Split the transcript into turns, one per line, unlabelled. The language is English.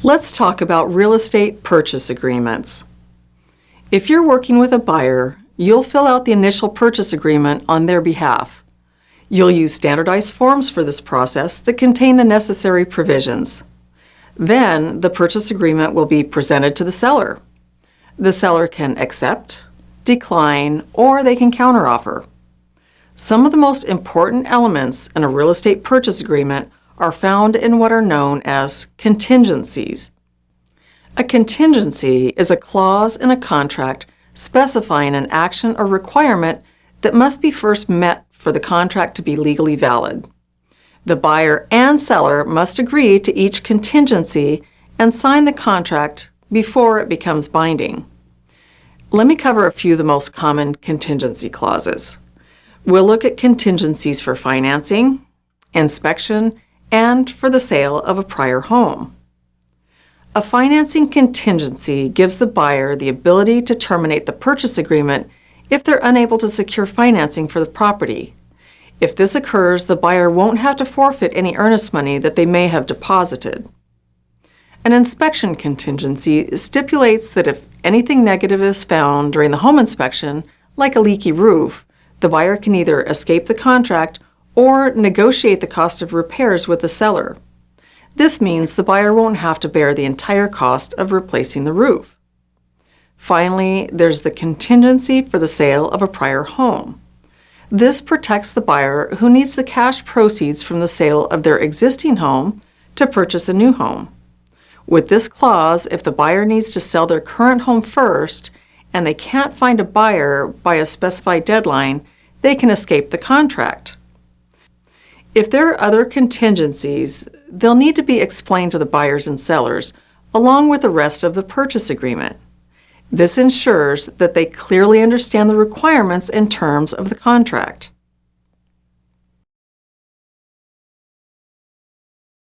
Let's talk about real estate purchase agreements. If you're working with a buyer, you'll fill out the initial purchase agreement on their behalf. You'll use standardized forms for this process that contain the necessary provisions. Then, the purchase agreement will be presented to the seller. The seller can accept, decline, or they can counteroffer. Some of the most important elements in a real estate purchase agreement are found in what are known as contingencies. A contingency is a clause in a contract specifying an action or requirement that must be first met for the contract to be legally valid. The buyer and seller must agree to each contingency and sign the contract before it becomes binding. Let me cover a few of the most common contingency clauses. We'll look at contingencies for financing, inspection, and for the sale of a prior home. A financing contingency gives the buyer the ability to terminate the purchase agreement if they're unable to secure financing for the property. If this occurs, the buyer won't have to forfeit any earnest money that they may have deposited. An inspection contingency stipulates that if anything negative is found during the home inspection, like a leaky roof, the buyer can either escape the contract or negotiate the cost of repairs with the seller. This means the buyer won't have to bear the entire cost of replacing the roof. Finally, there's the contingency for the sale of a prior home. This protects the buyer who needs the cash proceeds from the sale of their existing home to purchase a new home. With this clause, if the buyer needs to sell their current home first and they can't find a buyer by a specified deadline, they can escape the contract. If there are other contingencies, they'll need to be explained to the buyers and sellers, along with the rest of the purchase agreement. This ensures that they clearly understand the requirements and terms of the contract.